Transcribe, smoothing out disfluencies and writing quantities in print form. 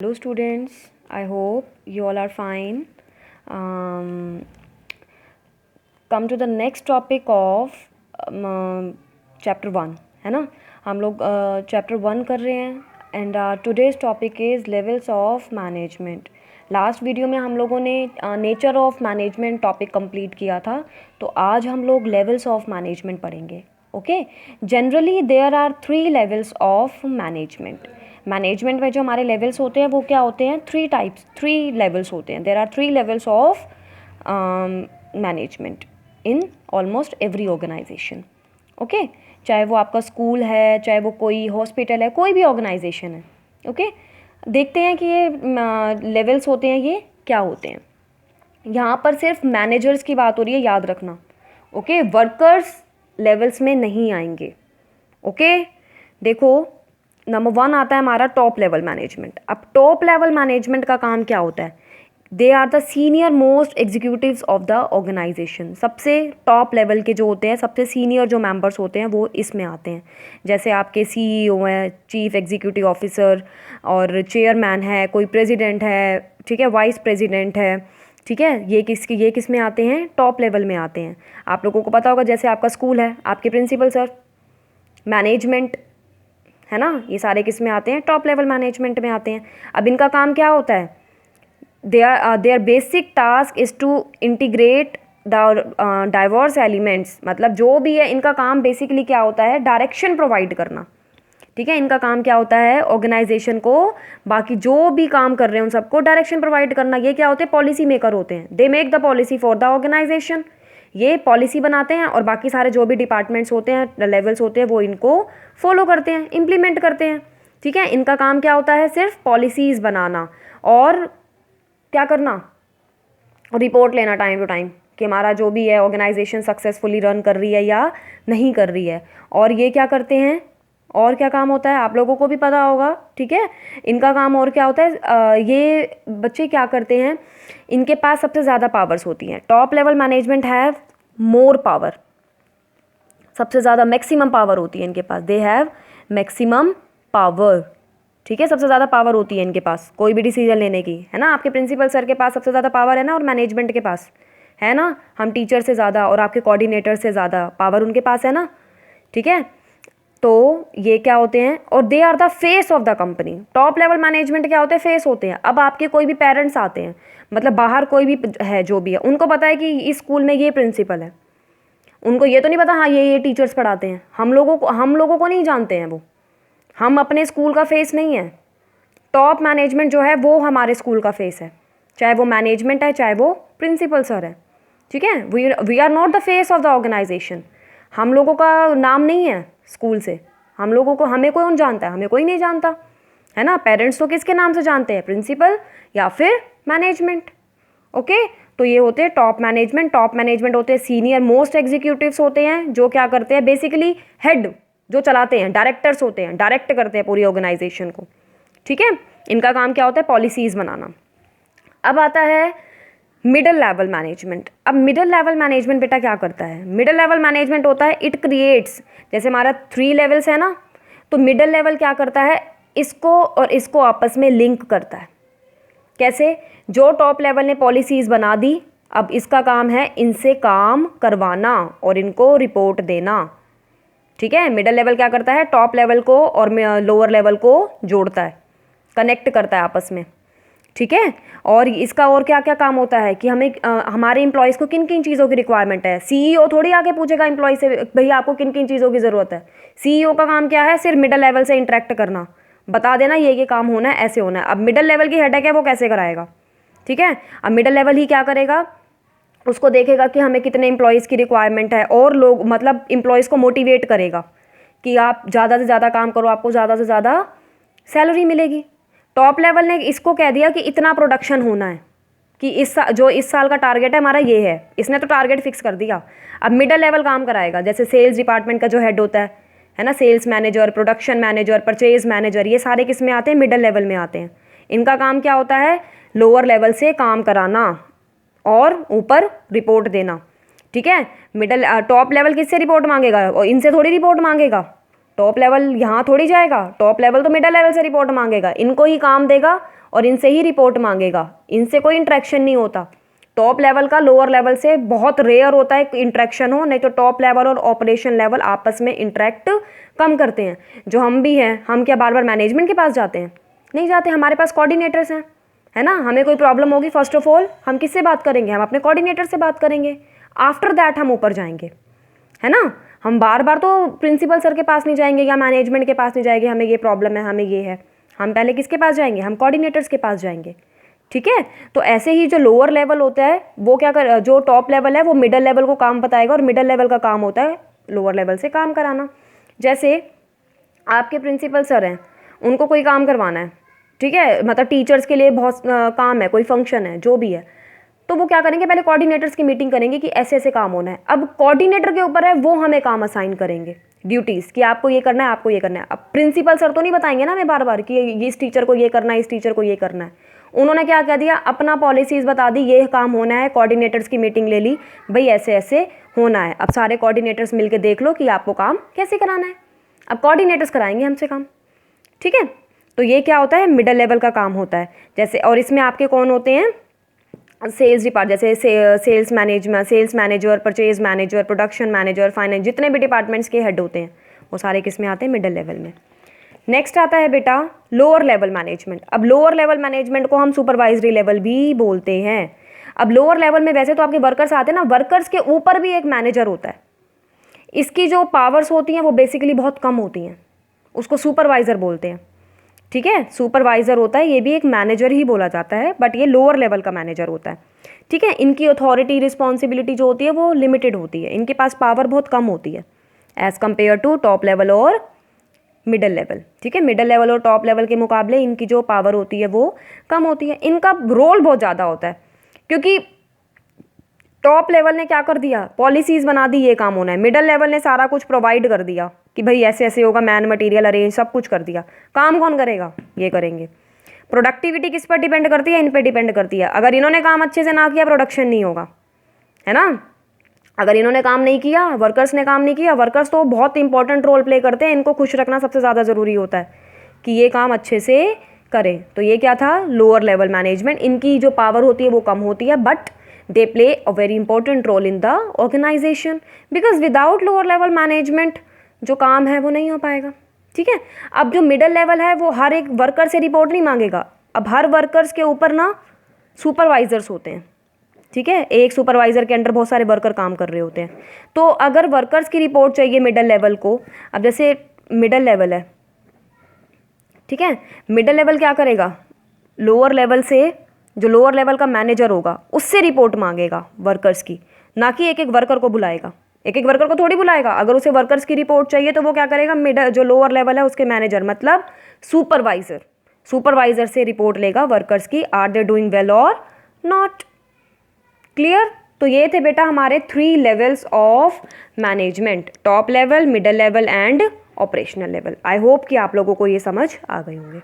Hello students, I hope you all are fine. Um, come to the next topic of chapter 1 है ना. हम लोग chapter 1 कर रहे हैं and today's topic is levels of management. Last video में हम लोगों ने nature of management topic complete किया था, तो आज हम लोग लेवल्स ऑफ मैनेजमेंट पढ़ेंगे. Okay, generally there are 3 levels of management. Management में जो हमारे लेवल्स होते हैं वो क्या होते हैं? 3 लेवल्स होते हैं. There are 3 levels of management in almost every organisation. Okay, चाहे वो आपका स्कूल है, चाहे वो कोई हॉस्पिटल है, कोई भी ऑर्गेनाइजेशन है. ओके, देखते हैं कि ये लेवल्स होते हैं, ये क्या होते हैं. यहाँ पर सिर्फ मैनेजर्स की बात हो रही है, याद रखना. ओके, वर्कर्स लेवल्स में नहीं आएंगे. ओके, देखो नंबर 1 आता है हमारा टॉप लेवल मैनेजमेंट. अब टॉप लेवल मैनेजमेंट का काम क्या होता है? They are the senior most executives of the organisation. सबसे टॉप लेवल के जो होते हैं, सबसे सीनियर जो मेंबर्स होते हैं वो इसमें आते हैं. जैसे आपके सीईओ हैं, चीफ एग्जीक्यूटिव ऑफिसर, और चेयरमैन है, कोई प्रेसिडेंट है, ठीक है, वाइस प्रेसिडेंट है, ठीक है. ये किस में आते हैं? टॉप लेवल में आते हैं. आप लोगों को पता होगा, जैसे आपका स्कूल है, आपके प्रिंसिपल सर, मैनेजमेंट है ना, ये सारे किस में आते हैं? टॉप लेवल मैनेजमेंट में आते हैं. अब इनका काम क्या होता है? Their basic task is to integrate the diverse elements. मतलब जो भी है इनका काम बेसिकली क्या होता है? डायरेक्शन प्रोवाइड करना. ठीक है, इनका काम क्या होता है? ऑर्गेनाइजेशन को बाकी जो भी काम कर रहे हैं उन सबको डायरेक्शन प्रोवाइड करना. ये क्या होते हैं? पॉलिसी मेकर होते हैं. They make the policy for the organisation. ये पॉलिसी बनाते हैं और बाकी सारे जो भी डिपार्टमेंट्स होते हैं, लेवल्स होते हैं, वो इनको फॉलो करते हैं, इम्प्लीमेंट करते हैं. ठीक है, इनका काम क्या होता है? सिर्फ पॉलिसीज़ बनाना और क्या करना? रिपोर्ट लेना टाइम टू टाइम कि हमारा जो भी है ऑर्गेनाइजेशन सक्सेसफुली रन कर रही है या नहीं कर रही है. और ये क्या करते हैं? और क्या काम होता है? आप लोगों को भी पता होगा. ठीक है, इनका काम और क्या होता है? ये बच्चे क्या करते हैं? इनके पास सबसे ज़्यादा पावर्स होती हैं. Top level management have more power. सबसे ज़्यादा मैक्सिमम पावर होती है इनके पास. They have maximum power. ठीक है, सबसे ज़्यादा पावर होती है इनके पास कोई भी डिसीजन लेने की, है ना. आपके प्रिंसिपल सर के पास सबसे ज़्यादा पावर है ना, और मैनेजमेंट के पास है ना. हम टीचर से ज़्यादा और आपके कोऑर्डिनेटर से ज़्यादा पावर उनके पास है ना. ठीक है, तो ये क्या होते हैं? और they are the face of the company. Top level management क्या होते हैं? फेस होते हैं. अब आपके कोई भी पेरेंट्स आते हैं, मतलब बाहर कोई भी है, जो भी है, उनको पता है कि इस स्कूल में ये प्रिंसिपल है. उनको ये तो नहीं पता हाँ ये टीचर्स पढ़ाते हैं. हम लोगों को नहीं जानते हैं वो. हम अपने स्कूल का फेस नहीं है. टॉप मैनेजमेंट जो है वो हमारे स्कूल का फेस है, चाहे वो मैनेजमेंट है, चाहे वो प्रिंसिपल सर है. ठीक है, we are not the face of the organisation. हम लोगों का नाम नहीं है स्कूल से. हम लोगों को, हमें कौन जानता है? हमें कोई नहीं जानता, है ना. पेरेंट्स तो किसके नाम से जानते हैं? प्रिंसिपल या फिर मैनेजमेंट. ओके, तो ये होते हैं टॉप मैनेजमेंट. टॉप मैनेजमेंट होते हैं सीनियर मोस्ट एग्जीक्यूटिव्स होते हैं, जो क्या करते हैं? बेसिकली हेड जो चलाते हैं, डायरेक्टर्स होते हैं, डायरेक्ट करते हैं पूरी ऑर्गेनाइजेशन को. ठीक है, इनका काम क्या होता है? पॉलिसीज़ बनाना. अब आता है मिडिल लेवल मैनेजमेंट. अब मिडिल लेवल मैनेजमेंट बेटा क्या करता है? मिडिल लेवल मैनेजमेंट होता है, इट क्रिएट्स, जैसे हमारा 3 लेवल्स है ना, तो मिडिल लेवल क्या करता है? इसको और इसको आपस में लिंक करता है. कैसे? जो टॉप लेवल ने पॉलिसीज़ बना दी, अब इसका काम है इनसे काम करवाना और इनको रिपोर्ट देना. ठीक है, मिडिल लेवल क्या करता है? टॉप लेवल को और लोअर लेवल को जोड़ता है, कनेक्ट करता है आपस में. ठीक है, और इसका और क्या क्या काम होता है कि हमें हमारे एम्प्लॉयज़ को किन किन चीज़ों की रिक्वायरमेंट है. सीईओ थोड़ी आके पूछेगा एम्प्लॉय से भैया आपको किन किन चीज़ों की ज़रूरत है. सीईओ का काम क्या है? सिर्फ मिडिल लेवल से इंटरेक्ट करना, बता देना ये काम होना है, ऐसे होना है. अब मिडिल लेवल की हेडेक है, वो कैसे कराएगा? ठीक है, अब मिडिल लेवल ही क्या करेगा? उसको देखेगा कि हमें कितने एम्प्लॉयज़ की रिक्वायरमेंट है, और लोग मतलब एम्प्लॉयज़ को मोटिवेट करेगा कि आप ज़्यादा से ज़्यादा काम करो, आपको ज़्यादा से ज़्यादा सैलरी मिलेगी. टॉप लेवल ने इसको कह दिया कि इतना प्रोडक्शन होना है, कि इस साल का टारगेट है हमारा ये है, इसने तो टारगेट फिक्स कर दिया. अब मिडिल लेवल काम कराएगा, जैसे सेल्स डिपार्टमेंट का जो हेड होता है ना, sales manager, production manager, purchase manager, ये सारे किस में आते हैं? मिडिल लेवल में आते हैं. इनका काम क्या होता है? लोअर लेवल से काम कराना और ऊपर रिपोर्ट देना. ठीक है, टॉप लेवल किससे रिपोर्ट मांगेगा? और इनसे थोड़ी रिपोर्ट मांगेगा. टॉप लेवल यहाँ थोड़ी जाएगा. टॉप लेवल तो मिडिल लेवल से रिपोर्ट मांगेगा, इनको ही काम देगा और इनसे ही रिपोर्ट मांगेगा, इनसे कोई इंटरेक्शन नहीं होता। टॉप लेवल का लोअर लेवल से बहुत रेयर होता है इंटरेक्शन हो, नहीं तो टॉप लेवल और ऑपरेशन लेवल आपस में इंटरेक्ट कम करते हैं। जो हम भी हैं, हम क्या बार बार मैनेजमेंट के पास जाते हैं? नहीं जाते, हमारे पास कोऑर्डिनेटर्स हैं, है ना। हमें कोई प्रॉब्लम होगी, फर्स्ट ऑफ ऑल हम किससे बात करेंगे? हम अपने कोऑर्डिनेटर से बात करेंगे, आफ्टर दैट हम ऊपर जाएंगे, है ना। हम बार बार तो प्रिंसिपल सर के पास नहीं जाएंगे या मैनेजमेंट के पास नहीं जाएंगे, हमें ये प्रॉब्लम है, हमें ये है। हम पहले किसके पास जाएंगे? हम कोऑर्डिनेटर्स के पास जाएंगे, ठीक है। तो ऐसे ही जो लोअर लेवल होता है वो क्या कर, जो टॉप लेवल है वो मिडल लेवल को काम बताएगा, और मिडल लेवल का काम होता है लोअर लेवल से काम कराना। जैसे आपके प्रिंसिपल सर हैं, उनको कोई काम करवाना है, ठीक है, मतलब टीचर्स के लिए बहुत काम है, कोई फंक्शन है, जो भी है, तो वो क्या करेंगे? पहले कोऑर्डिनेटर्स की मीटिंग करेंगे कि ऐसे ऐसे काम होना है। अब कोऑर्डिनेटर के ऊपर है, वो हमें काम असाइन करेंगे, ड्यूटीज़, कि आपको ये करना है, आपको ये करना है। अब प्रिंसिपल सर तो नहीं बताएंगे ना हमें बार बार कि इस टीचर को ये करना है, इस टीचर को ये करना है। उन्होंने क्या कह दिया? अपना पॉलिसीज़ बता दी, ये काम होना है, कोऑर्डिनेटर्स की मीटिंग ले ली, भाई ऐसे ऐसे होना है। अब सारे कोऑर्डिनेटर्स मिलकर देख लो कि आपको काम कैसे कराना है। अब कोऑर्डिनेटर्स कराएंगे हमसे काम, ठीक है। तो ये क्या होता है? मिडल लेवल का काम होता है। जैसे और इसमें आपके कौन होते हैं? सेल्स डिपार्ट, जैसे sales manager, purchase manager, production manager, finance, जितने भी डिपार्टमेंट्स के हेड होते हैं वो सारे किस में आते हैं? मिडल लेवल में। नेक्स्ट आता है बेटा लोअर लेवल मैनेजमेंट। अब लोअर लेवल मैनेजमेंट को हम सुपरवाइजरी लेवल भी बोलते हैं। अब लोअर लेवल में वैसे तो आपके वर्कर्स आते हैं ना, वर्कर्स के ऊपर भी एक मैनेजर होता है। इसकी जो पावर्स होती हैं वो बेसिकली बहुत कम होती हैं, उसको सुपरवाइज़र बोलते हैं, ठीक है। सुपरवाइज़र होता है, ये भी एक मैनेजर ही बोला जाता है, बट ये लोअर लेवल का मैनेजर होता है, ठीक है। इनकी अथॉरिटी रिस्पॉन्सिबिलिटी जो होती है वो लिमिटेड होती है, इनके पास पावर बहुत कम होती है as compared to top level और मिडल लेवल, ठीक है। मिडल लेवल और टॉप लेवल के मुकाबले इनकी जो पावर होती है वो कम होती है। इनका रोल बहुत ज़्यादा होता है, क्योंकि टॉप लेवल ने क्या कर दिया? पॉलिसीज़ बना दी, ये काम होना है। मिडल लेवल ने सारा कुछ प्रोवाइड कर दिया कि भाई ऐसे ऐसे होगा, मैन मटेरियल अरेंज सब कुछ कर दिया। काम कौन करेगा? ये करेंगे। प्रोडक्टिविटी किस पर डिपेंड करती है? इन पर डिपेंड करती है। अगर इन्होंने काम अच्छे से ना किया, प्रोडक्शन नहीं होगा, है ना। अगर इन्होंने काम नहीं किया, वर्कर्स ने काम नहीं किया, वर्कर्स तो बहुत इंपॉर्टेंट रोल प्ले करते हैं, इनको खुश रखना सबसे ज़्यादा ज़रूरी होता है कि ये काम अच्छे से करें। तो ये क्या था? Lower level management. इनकी जो पावर होती है वो कम होती है, but they play a very important role in the organization, because without lower level management जो काम है वो नहीं हो पाएगा, ठीक है। अब जो मिडल लेवल है वो हर एक वर्कर से रिपोर्ट नहीं मांगेगा। अब हर वर्कर्स के ऊपर ना सुपरवाइजर्स होते हैं, ठीक है। एक सुपरवाइजर के अंडर बहुत सारे वर्कर काम कर रहे होते हैं। तो अगर वर्कर्स की रिपोर्ट चाहिए मिडल लेवल को, अब जैसे मिडल लेवल है, ठीक है, मिडल लेवल क्या करेगा? लोअर लेवल से जो लोअर लेवल का मैनेजर होगा उससे रिपोर्ट मांगेगा वर्कर्स की, ना कि एक एक वर्कर को बुलाएगा। एक एक वर्कर को थोड़ी बुलाएगा। अगर उसे वर्कर्स की रिपोर्ट चाहिए तो वो क्या करेगा? मिडल जो लोअर लेवल है उसके मैनेजर मतलब सुपरवाइजर से रिपोर्ट लेगा वर्कर्स की, आर दे डूइंग वेल और नॉट। क्लियर? तो ये थे बेटा हमारे 3 levels of management, top level, middle level and operational level. I hope कि आप लोगों को ये समझ आ गए होंगे।